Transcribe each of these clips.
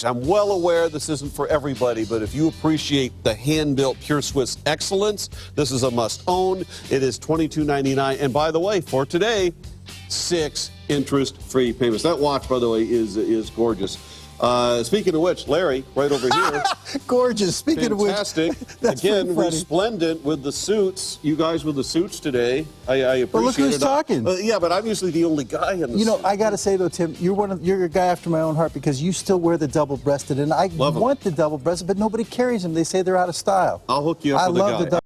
watch. I'm well aware this isn't for everybody, but if you appreciate the hand-built Pure Swiss excellence, this is a must-own. It is $22.99. And by the way, for today, 6 interest-free payments. That watch, by the way, is gorgeous. Speaking of which, Larry, right over here. Gorgeous. Speaking fantastic. of which, that's again, resplendent with the suits. You guys with the suits today. I appreciate well, look who's it. talking. Yeah, but I'm usually the only guy in the You know, suit. I got to say, though, Tim, you're a guy after my own heart because you still wear the double-breasted, and I want the double-breasted, but nobody carries them. They say they're out of style. I'll hook you up with a guy. I love the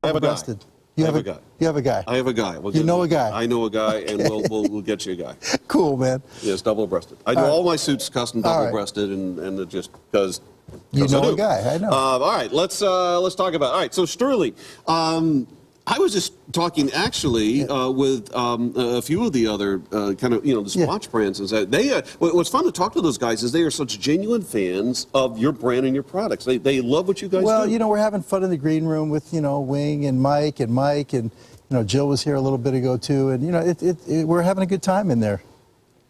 double-breasted. You have a guy. You have a guy. I have a guy. You know a guy. I know a guy, and we'll get you a guy. Cool, man. Yes, double-breasted. I do all my suits custom double-breasted, and it just because you know a guy. I know. All right, let's talk about. All right, so Stuhrling. I was just talking actually with a few of the other kind of the watch brands, and they. What's fun to talk to those guys is they are such genuine fans of your brand and your products. They love what you guys do. Well, we're having fun in the green room with Wing and Mike, and Jill was here a little bit ago too, and we're having a good time in there.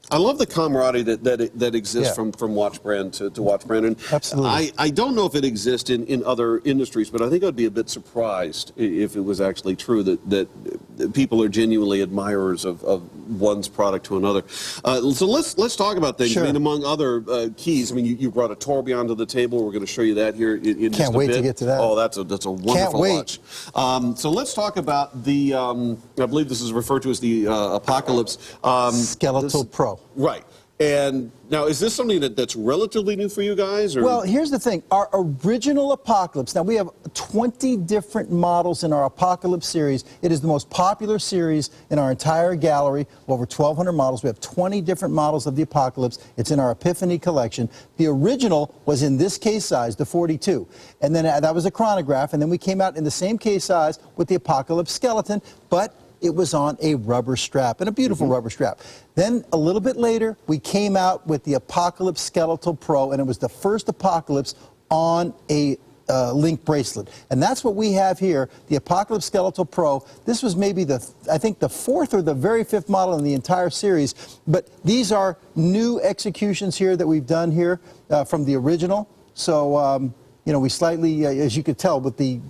I love the camaraderie that exists from watch brand to watch brand. And absolutely. I don't know if it exists in other industries, but I think I'd be a bit surprised if it was actually true that people are genuinely admirers of one's product to another. So let's talk about things. Sure. I mean, among other keys, I mean, you brought a tourbillon to the table. We're going to show you that here in just a bit. Can't wait to get to that. Oh, that's a wonderful watch. So let's talk about the, I believe this is referred to as the Apocalypse. Skeletal Pro. Right. And now, is this something that's relatively new for you guys? Or? Well, here's the thing. Our original Apocalypse, now we have 20 different models in our Apocalypse series. It is the most popular series in our entire gallery, over 1,200 models. We have 20 different models of the Apocalypse. It's in our Epiphany collection. The original was in this case size, the 42. And then that was a chronograph. And then we came out in the same case size with the Apocalypse skeleton, but it was on a rubber strap, and a beautiful rubber strap. Then a little bit later, we came out with the Apocalypse Skeletal Pro, and it was the first Apocalypse on a link bracelet. And that's what we have here, the Apocalypse Skeletal Pro. This was maybe I think the 4th or the very 5th model in the entire series, but these are new executions here that we've done here from the original. So, we slightly, as you could tell,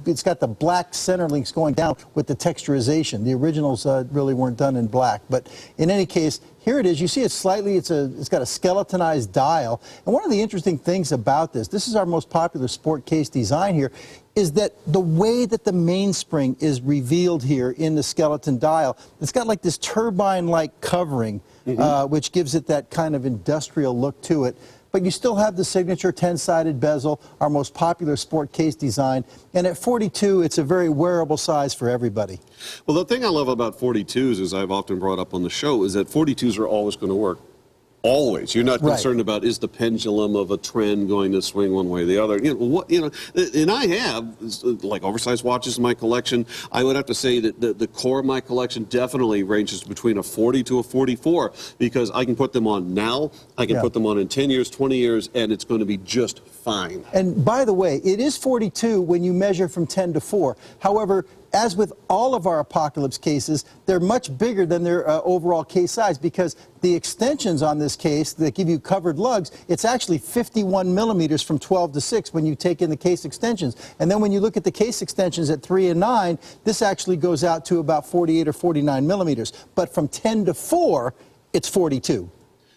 it's got the black center links going down with the texturization. The originals really weren't done in black. But in any case, here it is. You see it's got a skeletonized dial. And one of the interesting things about this is our most popular sport case design here, is that the way that the mainspring is revealed here in the skeleton dial, it's got like this turbine-like covering, which gives it that kind of industrial look to it. But you still have the signature 10-sided bezel, our most popular sport case design. And at 42, it's a very wearable size for everybody. Well, the thing I love about 42s, as I've often brought up on the show, is that 42s are always going to work. Always. You're not concerned about, is the pendulum of a trend going to swing one way or the other. And I have, like, oversized watches in my collection. I would have to say that the core of my collection definitely ranges between a 40 to a 44, because I can put them on now, I can put them on in 10 years, 20 years, and it's going to be just fine. And by the way, it is 42 when you measure from 10 to 4. However, as with all of our Apocalypse cases, they're much bigger than their overall case size, because the extensions on this case that give you covered lugs, it's actually 51 millimeters from 12 to 6 when you take in the case extensions. And then when you look at the case extensions at 3 and 9, this actually goes out to about 48 or 49 millimeters. But from 10 to 4, it's 42.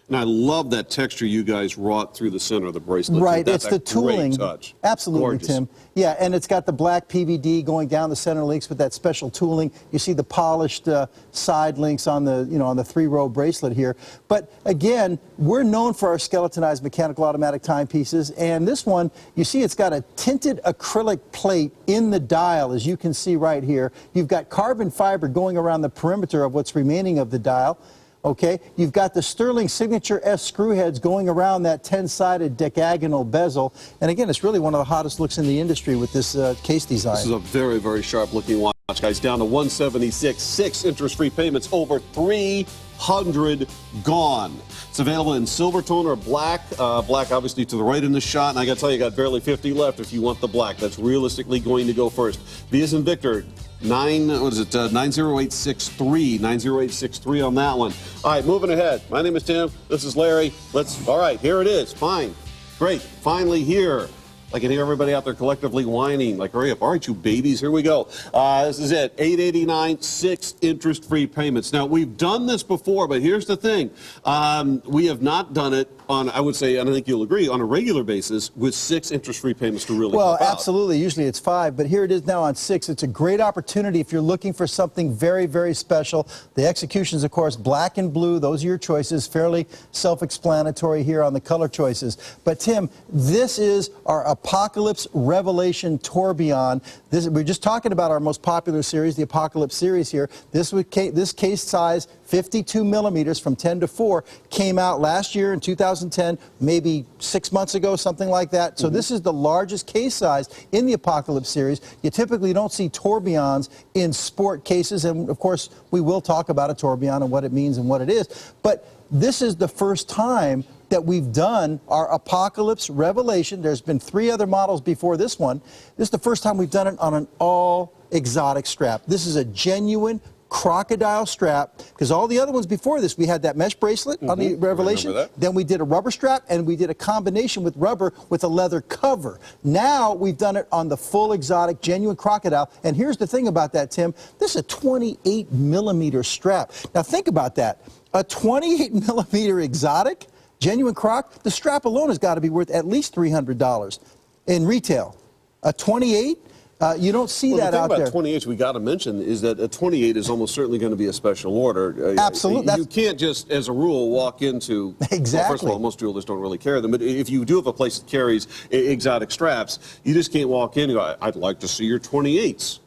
And I love that texture you guys wrought through the center of the bracelet. Right, That's it's the tooling. Great touch. Absolutely, Gorgeous. Tim. Yeah, and it's got the black PVD going down the center links with that special tooling. You see the polished side links on the on the 3-row bracelet here. But again, we're known for our skeletonized mechanical automatic timepieces, and this one, you see, it's got a tinted acrylic plate in the dial, as you can see right here. You've got carbon fiber going around the perimeter of what's remaining of the dial. Okay, you've got the Stuhrling Signature S screw heads going around that 10-sided decagonal bezel. And again, it's really one of the hottest looks in the industry with this case design. This is a very, very sharp looking watch, guys. Down to 176, 6 interest-free payments, over 300 gone. It's available in silver tone or black. Black obviously to the right in the shot, and I gotta tell you, got barely 50 left if you want the black. That's realistically going to go first. V as in Victor, 90863, 90863 on that one. All right, moving ahead. My name is Tim. This is Larry. All right, here it is. Fine. Great. Finally here. I can hear everybody out there collectively whining, like, hurry up. All right, you babies, here we go. This is it, $889, 6 interest-free payments. Now, we've done this before, but here's the thing. We have not done it on, I would say, and I think you'll agree, on a regular basis with 6 interest-free payments to really help out. Well, absolutely. Usually it's 5, but here it is now on 6. It's a great opportunity if you're looking for something very, very special. The executions, of course, black and blue. Those are your choices. Fairly self-explanatory here on the color choices. But, Tim, this is our Apocalypse Revelation Tourbillon. We're just talking about our most popular series, the Apocalypse series here. This case size, 52 millimeters from 10 to 4, came out last year in 2010, maybe 6 months ago, something like that. So this is the largest case size in the Apocalypse series. You typically don't see tourbillons in sport cases, and of course, we will talk about a tourbillon and what it means and what it is. But this is the first time that we've done our Apocalypse Revelation. There's been 3 other models before this one. This is the first time we've done it on an all-exotic strap. This is a genuine crocodile strap, because all the other ones before this, we had that mesh bracelet on the Revelation, then we did a rubber strap, and we did a combination with rubber with a leather cover. Now we've done it on the full exotic, genuine crocodile, and here's the thing about that, Tim. This is a 28 millimeter strap. Now think about that. A 28 millimeter exotic, genuine croc, the strap alone has got to be worth at least $300 in retail. A 28, you don't see that out there. The thing about 28 we got to mention is that a 28 is almost certainly going to be a special order. Absolutely. You can't just, as a rule, walk into... Exactly. Well, first of all, most jewelers don't really carry them, but if you do have a place that carries exotic straps, you just can't walk in and go, I'd like to see your 28s.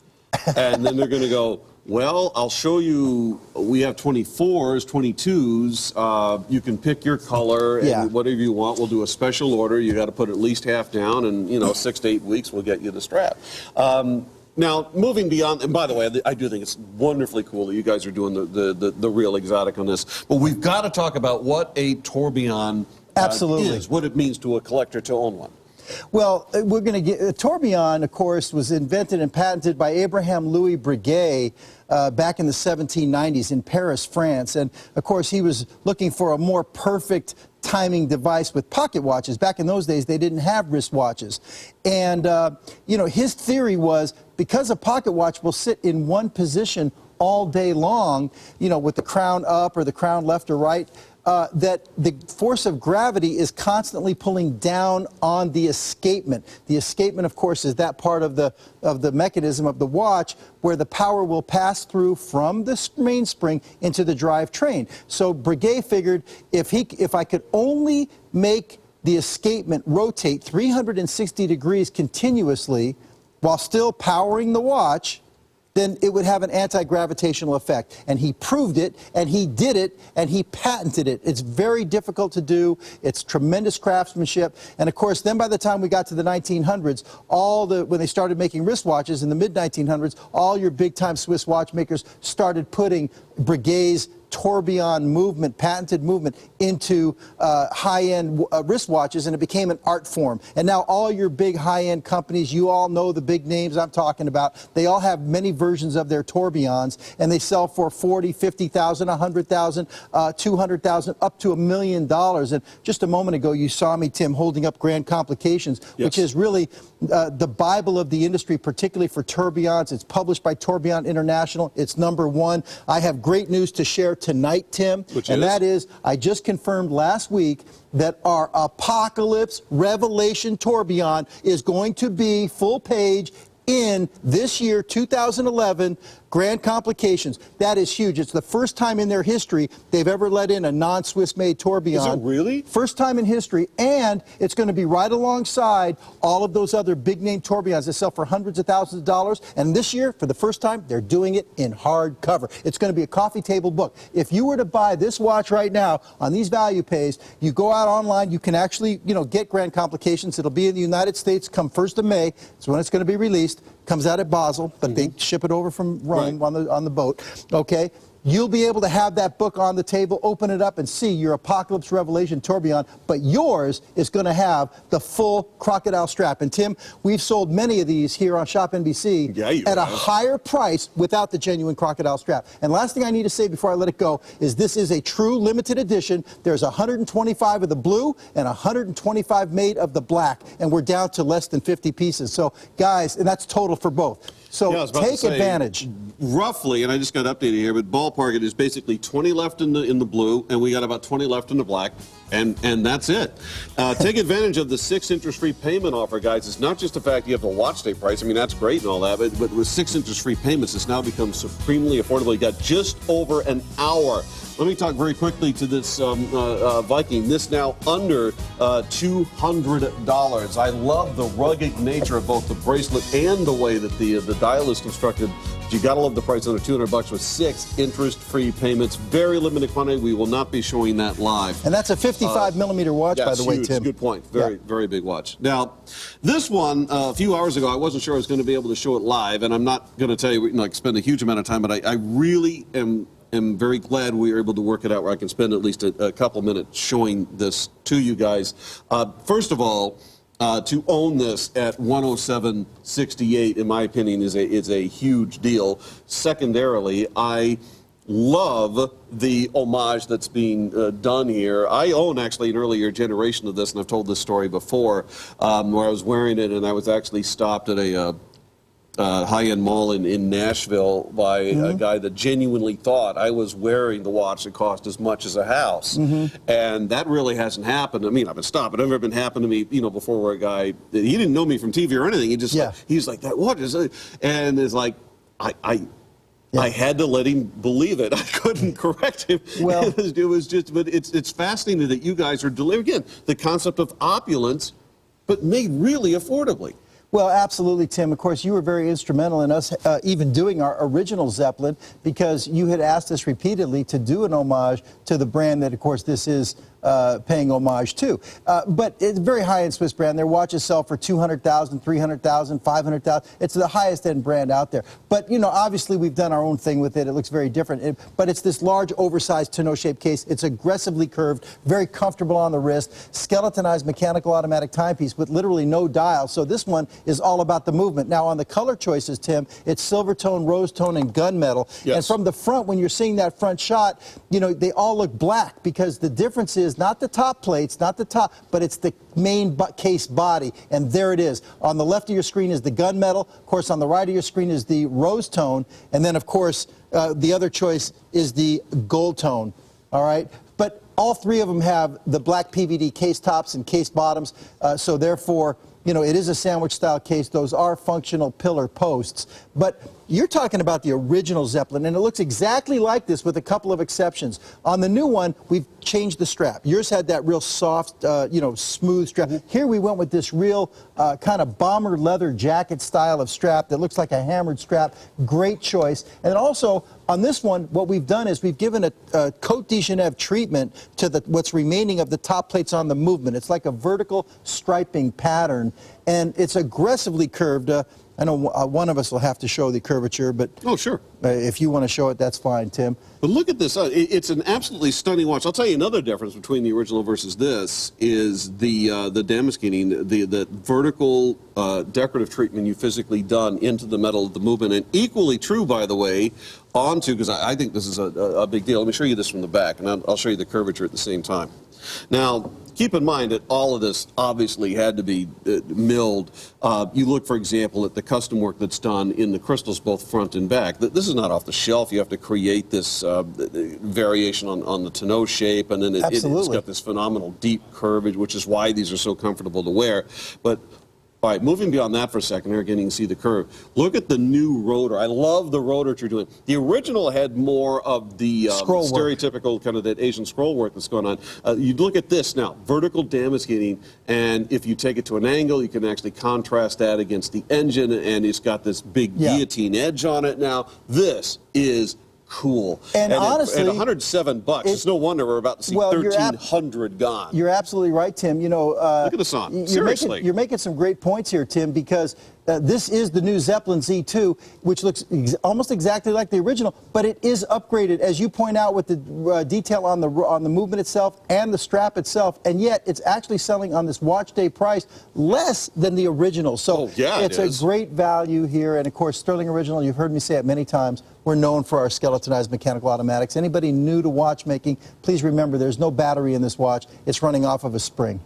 And then they're going to go, well, I'll show you, we have 24s, 22s. You can pick your color and whatever you want. We'll do a special order. You got to put at least half down, and, 6 to 8 weeks, we'll get you the strap. Now, moving beyond, and by the way, I do think it's wonderfully cool that you guys are doing the real exotic on this. But we've got to talk about what a tourbillon is, what it means to a collector to own one. Well, we're going to get a tourbillon, of course, was invented and patented by Abraham Louis Breguet back in the 1790s in Paris, France. And, of course, he was looking for a more perfect timing device with pocket watches. Back in those days, they didn't have wristwatches. And, his theory was because a pocket watch will sit in one position all day long, with the crown up or the crown left or right, that the force of gravity is constantly pulling down on the escapement. The escapement, of course, is that part of the mechanism of the watch where the power will pass through from the mainspring into the drivetrain. So Breguet figured if I could only make the escapement rotate 360 degrees continuously while still powering the watch, then it would have an anti-gravitational effect. And he proved it, and he did it, and he patented it. It's very difficult to do. It's tremendous craftsmanship. And of course, then by the time we got to the 1900s, when they started making wristwatches in the mid-1900s, all your big-time Swiss watchmakers started putting Breguet's tourbillon movement, patented movement, into high-end wristwatches, and it became an art form. And now all your big high-end companies, you all know the big names I'm talking about, they all have many versions of their tourbillons, and they sell for $40,000, $50,000, $100,000, $200,000, up to $1 million. And just a moment ago, you saw me, Tim, holding up Grand Complications, which is really the Bible of the industry, particularly for tourbillons. It's published by Tourbillon International. It's #1. I have great news to share tonight, Tim, that is, I just confirmed last week that our Apocalypse Revelation tourbillon is going to be full page in this year, 2011, Grand Complications. That is huge. It's the first time in their history they've ever let in a non-Swiss made tourbillon. Is it really? First time in history, and it's going to be right alongside all of those other big-name tourbillons that sell for hundreds of thousands of dollars. And this year, for the first time, they're doing it in hardcover. It's going to be a coffee table book. If you were to buy this watch right now on these value pays, you go out online, you can actually, get Grand Complications. It'll be in the United States come 1st of May. It's when it's going to be released. Comes out at Basel, but they ship it over from Rome on the boat. Okay, You'll be able to have that book on the table, open it up, and see your Apocalypse Revelation Tourbillon, but yours is going to have the full crocodile strap. And Tim, we've sold many of these here on ShopNBC at a higher price without the genuine crocodile strap. And last thing I need to say before I let it go is this is a true limited edition. There's 125 of the blue and 125 made of the black, and we're down to less than 50 pieces. So, guys, and that's total for both. So take advantage. Roughly, and I just got updated here, but ballpark it is basically 20 left in the blue, and we got about 20 left in the black, and that's it. Take advantage of the 6 interest-free payment offer, guys. It's not just the fact you have the watch day price. I mean, that's great and all that, but with 6 interest-free payments, it's now become supremely affordable. You got just over an hour. Let me talk very quickly to this Viking. This now under $200. I love the rugged nature of both the bracelet and the way that the dial is constructed. You got to love the price under $200 with 6 interest-free payments. Very limited quantity. We will not be showing that live. And that's a 55-millimeter watch, by the way, huge. Tim. Good point. Very big watch. Now, this one, a few hours ago, I wasn't sure I was going to be able to show it live, and I'm not going to tell you, like, spend a huge amount of time, but I really am very glad we were able to work it out where I can spend at least a couple minutes showing this to you guys. First of all, to own this at $107.68, in my opinion, is a huge deal. Secondarily, I love the homage that's being done here. I own actually an earlier generation of this, and I've told this story before, where I was wearing it, and I was actually stopped at a high-end mall in Nashville by a guy that genuinely thought I was wearing the watch that cost as much as a house. And that really hasn't happened. I mean, I've been stopped. It never been happened to me, before, where a guy, he didn't know me from TV or anything. He just, he's like, that what is it? And it's like, I had to let him believe it. I couldn't correct him. Well, it was just, but it's fascinating that you guys are delivering, again, the concept of opulence, but made really affordably. Well, absolutely, Tim. Of course, you were very instrumental in us even doing our original Zeppelin, because you had asked us repeatedly to do an homage to the brand that, of course, this is paying homage to. But it's a very high-end Swiss brand. Their watches sell for $200,000, $300,000, $500,000. It's the highest-end brand out there. But, obviously, we've done our own thing with it. It looks very different. But it's this large, oversized tonneau-shaped case. It's aggressively curved, very comfortable on the wrist, skeletonized mechanical automatic timepiece with literally no dial. So this one is all about the movement. Now, on the color choices, Tim, it's silver tone, rose tone, and gunmetal. Yes. And from the front, when you're seeing that front shot, they all look black, because the difference is not the top plates, not the top, but it's the main case body. And there it is. On the left of your screen is the gunmetal. Of course, on the right of your screen is the rose tone. And then, of course, the other choice is the gold tone. All right? But all three of them have the black PVD case tops and case bottoms. So therefore, it is a sandwich-style case. Those are functional pillar posts. But you're talking about the original Zeppelin, and it looks exactly like this with a couple of exceptions. On the new one, we've changed the strap. Yours had that real soft, smooth strap. Here we went with this real kind of bomber leather jacket style of strap that looks like a hammered strap. Great choice. And also, on this one, what we've done is we've given a Côte de Genève treatment to what's remaining of the top plates on the movement. It's like a vertical striping pattern, and it's aggressively curved. I know one of us will have to show the curvature, but oh, sure. If you want to show it, that's fine, Tim. But look at this. It's an absolutely stunning watch. I'll tell you another difference between the original versus this is the damascening, the vertical decorative treatment you physically done into the metal of the movement. And equally true, by the way, onto, because I think this is a big deal. Let me show you this from the back, and I'll show you the curvature at the same time. Now, keep in mind that all of this obviously had to be milled. You look, for example, at the custom work that's done in the crystals, both front and back. This is not off the shelf. You have to create this variation on the tonneau shape, and then it's got this phenomenal deep curvage, which is why these are so comfortable to wear. But all right, moving beyond that for a second, here again you can see the curve. Look at the new rotor. I love the rotor you're doing. The original had more of the stereotypical kind of that Asian scroll work that's going on. You look at this now, vertical damascening, and if you take it to an angle, you can actually contrast that against the engine, and it's got this big guillotine edge on it now. This is cool. And honestly, at $107, it's no wonder we're about to see 1,300 gone. You're absolutely right, Tim. Look at this on. Seriously. You're making some great points here, Tim, because This is the new Zeppelin Z2, which looks almost exactly like the original, but it is upgraded, as you point out, with the detail on the movement itself and the strap itself, and yet it's actually selling on this watch day price less than the original. So it's a great value here, and of course, Stuhrling Original, you've heard me say it many times, we're known for our skeletonized mechanical automatics. Anybody new to watchmaking, please remember there's no battery in this watch. It's running off of a spring.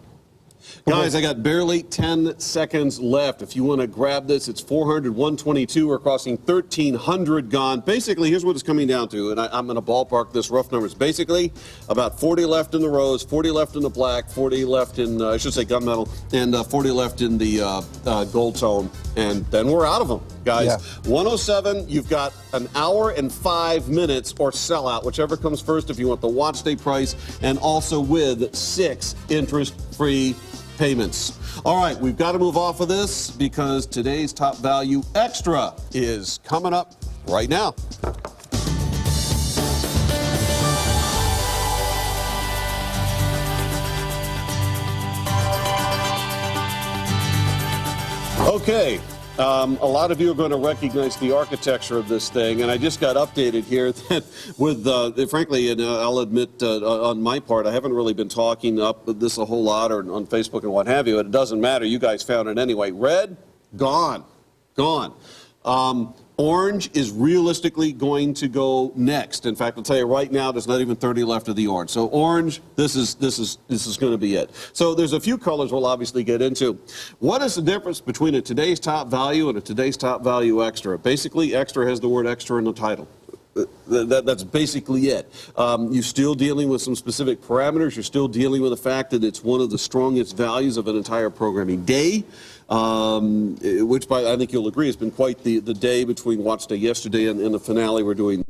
Guys, I got barely 10 seconds left. If you want to grab this, it's 400, 122. We're crossing 1,300 gone. Basically, here's what it's coming down to, and I'm going to ballpark this rough numbers. Basically, about 40 left in the rose, 40 left in the black, 40 left in, I should say gunmetal, and 40 left in the gold tone, and then we're out of them, guys. Yeah. 107, you've got an hour and 5 minutes or sell out, whichever comes first if you want the watch day price, and also with 6 interest-free payments. All right, we've got to move off of this because today's top value extra is coming up right now. Okay. A lot of you are going to recognize the architecture of this thing, and I just got updated here that with, frankly, and I'll admit on my part, I haven't really been talking up this a whole lot or on Facebook and what have you, and it doesn't matter. You guys found it anyway. Red, gone. Gone. Orange is realistically going to go next. In fact, I'll tell you right now, there's not even 30 left of the orange. So orange, this is going to be it. So there's a few colors we'll obviously get into. What is the difference between a today's top value and a today's top value extra? Basically, extra has the word extra in the title. That's basically it. You're still dealing with some specific parameters. You're still dealing with the fact that it's one of the strongest values of an entire programming day, which I think you'll agree has been quite the day between Watch Day yesterday and the finale we're doing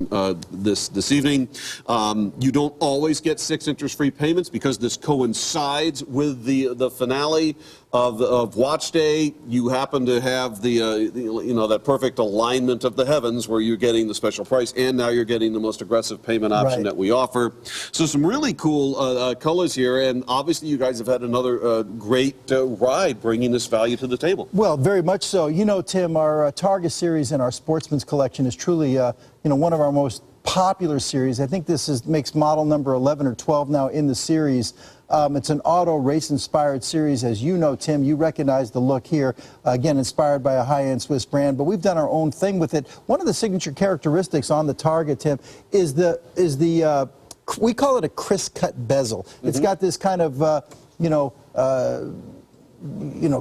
this evening. You don't always get 6 interest-free payments because this coincides with the finale of Watch Day. You happen to have that perfect alignment of the heavens where you're getting the special price, and now you're getting the most aggressive payment option that we offer. So some really cool colors here, and obviously you guys have had another great ride bringing this value to the table. Well, very much so. You know, Tim, our Targa series and our Sportsman's Collection is truly one of our most popular series. I think this makes model number 11 or 12 now in the series. It's an auto race-inspired series. As you know, Tim, you recognize the look here. Again, inspired by a high-end Swiss brand, but we've done our own thing with it. One of the signature characteristics on the Targa, Tim, is we call it a crisp-cut bezel. It's got this kind of,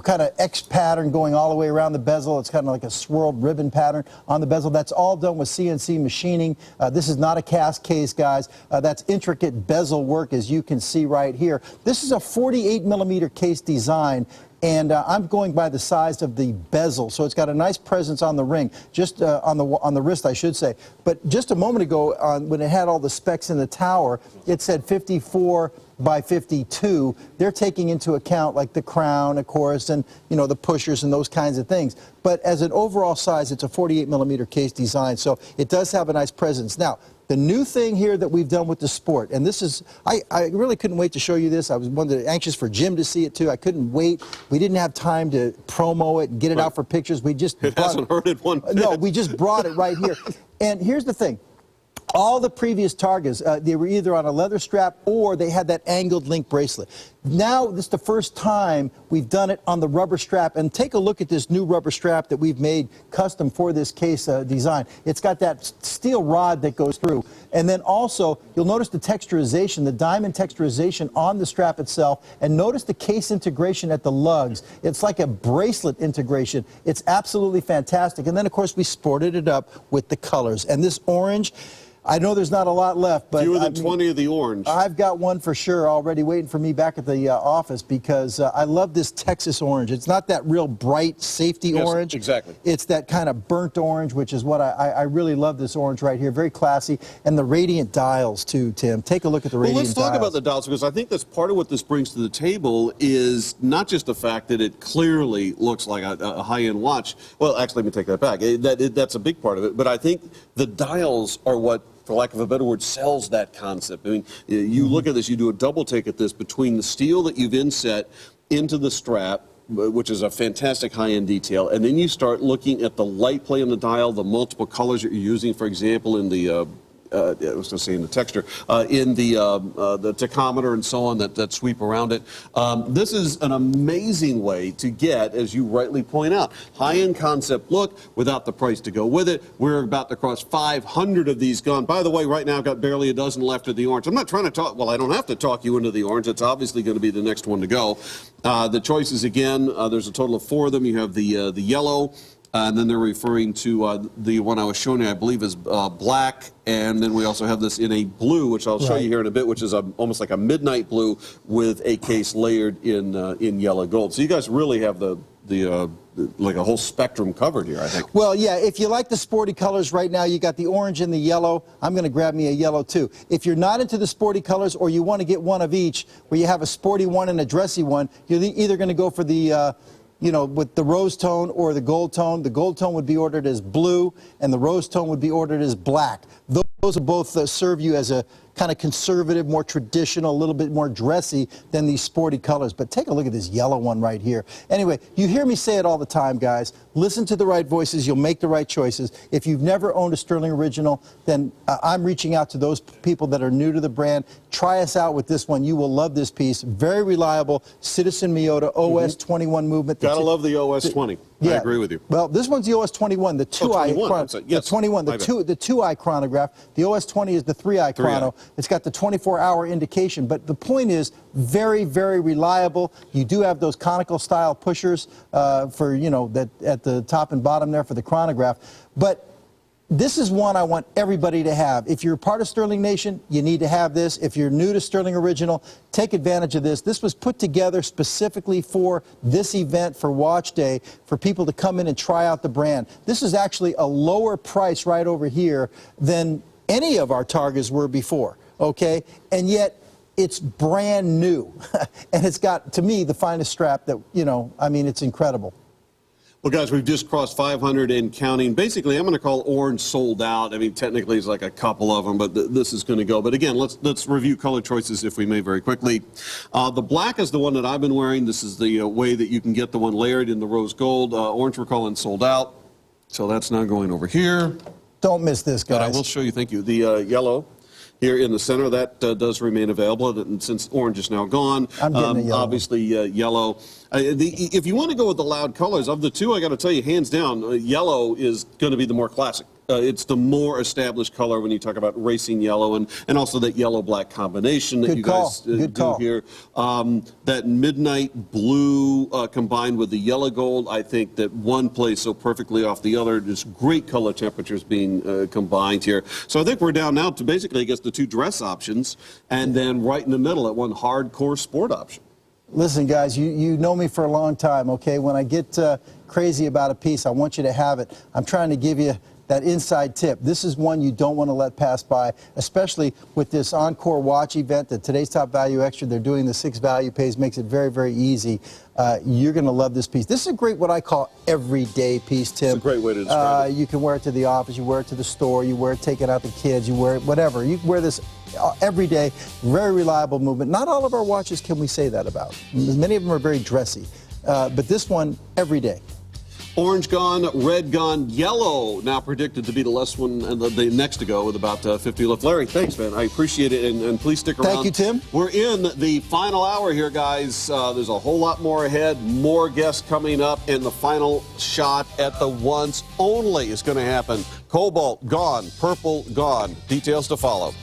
kind of X pattern going all the way around the bezel. It's kind of like a swirled ribbon pattern on the bezel. That's all done with CNC machining. This is not a cast case, guys. That's intricate bezel work, as you can see right here. This is a 48-millimeter case design, and I'm going by the size of the bezel, so it's got a nice presence on the ring, just on the wrist, I should say. But just a moment ago, when it had all the specs in the tower, it said 54 by 52. They're taking into account like the crown, of course, and the pushers and those kinds of things. But as an overall size, it's a 48-millimeter case design, so it does have a nice presence. Now, the new thing here that we've done with the Sport, and this is, I really couldn't wait to show you this. I was anxious for Jim to see it too. I couldn't wait. We didn't have time to promo it and get it out for pictures. We just hasn't hurt it one bit. No, we just brought it right here. And here's the thing. All the previous Targas, they were either on a leather strap or they had that angled link bracelet. Now, this is the first time we've done it on the rubber strap. And take a look at this new rubber strap that we've made custom for this case design. It's got that steel rod that goes through. And then also, you'll notice the texturization, the diamond texturization on the strap itself. And notice the case integration at the lugs. It's like a bracelet integration. It's absolutely fantastic. And then, of course, we sported it up with the colors. And this orange, I know there's not a lot left, but fewer than 20 of the orange. I've got one for sure already waiting for me back at the office because I love this Texas orange. It's not that real bright safety orange. Exactly. It's that kind of burnt orange, which is what I really love this orange right here. Very classy. And the radiant dials too, Tim. Take a look at the radiant dials. Well, let's talk about the dials because I think that's part of what this brings to the table is not just the fact that it clearly looks like a high-end watch. Well, actually, let me take that back. That's a big part of it. But I think the dials are what, for lack of a better word, sells that concept. I mean, you look at this, you do a double take at this between the steel that you've inset into the strap, which is a fantastic high-end detail, and then you start looking at the light play on the dial, the multiple colors that you're using, for example, in the I was going to say in the texture, in the tachometer and so on that sweep around it. This is an amazing way to get, as you rightly point out, high-end concept look without the price to go with it. We're about to cross 500 of these gone. By the way, right now I've got barely a dozen left of the orange. I'm not trying to talk, well, I don't have to talk you into the orange. It's obviously going to be the next one to go. The choices, again, there's a total of 4 of them. You have the yellow, and then they're referring to the one I was showing you, I believe, is black. And then we also have this in a blue, which I'll show you here in a bit, which is almost like a midnight blue with a case layered in yellow gold. So you guys really have the like a whole spectrum covered here, I think. Well, yeah, if you like the sporty colors right now, you got the orange and the yellow. I'm going to grab me a yellow too. If you're not into the sporty colors, or you want to get one of each, where you have a sporty one and a dressy one, you're either going to go for the you know, with the rose tone or the gold tone. The gold tone would be ordered as blue, and the rose tone would be ordered as black. Those will both serve you as a kind of conservative, more traditional, a little bit more dressy than these sporty colors. But take a look at this yellow one right here. Anyway, you hear me say it all the time, guys. Listen to the right voices. You'll make the right choices. If you've never owned a Stuhrling Original, then I'm reaching out to those people that are new to the brand. Try us out with this one. You will love this piece. Very reliable. Citizen Miyota OS 21 movement. Gotta love the OS 20. Yeah. I agree with you. Well, this one's the OS 21, the 2-eye yes, the 21, the 2-eye chronograph. The OS 20 is the 3-eye chrono. It's got the 24-hour indication, but the point is very, very reliable. You do have those conical style pushers for, you know, that at the top and bottom there for the chronograph. But this is one I want everybody to have. If you're part of Stuhrling Nation, you need to have this. If you're new to Stuhrling Original, take advantage of this. This was put together specifically for this event, for Watch Day, for people to come in and try out the brand. This is actually a lower price right over here than any of our Targas were before, okay? And yet, it's brand new. And it's got, to me, the finest strap that, you know, I mean, it's incredible. Well, guys, we've just crossed 500 and counting. Basically, I'm going to call orange sold out. I mean, technically, it's like a couple of them, but this is going to go. But again, let's review color choices, if we may, very quickly. The black is the one that I've been wearing. This is the way that you can get the one layered in the rose gold. Orange, we're calling sold out. So that's now going over here. Don't miss this, guys. But I will show you, thank you, the yellow. Here in the center, that does remain available, and since orange is now gone, I'm getting a yellow. Obviously yellow. If you want to go with the loud colors, of the two, I got to tell you, hands down, yellow is going to be the more classic. It's the more established color when you talk about racing yellow, and also that yellow-black combination that you guys do here. That midnight blue combined with the yellow gold, I think that one plays so perfectly off the other. There's great color temperatures being combined here. So I think we're down now to basically, I guess, the 2 dress options, and then right in the middle at one hardcore sport option. Listen, guys, you know me for a long time, okay? When I get crazy about a piece, I want you to have it. I'm trying to give you that inside tip. This is one you don't want to let pass by, especially with this Encore watch event, the Today's Top Value Extra. They're doing the 6 value pays, makes it very, very easy. You're going to love this piece. This is a great, what I call, everyday piece, Tim. It's a great way to describe it. You can wear it to the office, you wear it to the store, you wear it taking out the kids, you wear it, whatever. You wear this every day. Very reliable movement. Not all of our watches can we say that about. Many of them are very dressy. But this one, every day. Orange gone, red gone, yellow now predicted to be the last one and the next to go with about 50 left. Larry, thanks, man. I appreciate it, and please stick around. Thank you, Tim. We're in the final hour here, guys. There's a whole lot more ahead, more guests coming up, and the final shot at the once only is going to happen. Cobalt gone, purple gone. Details to follow.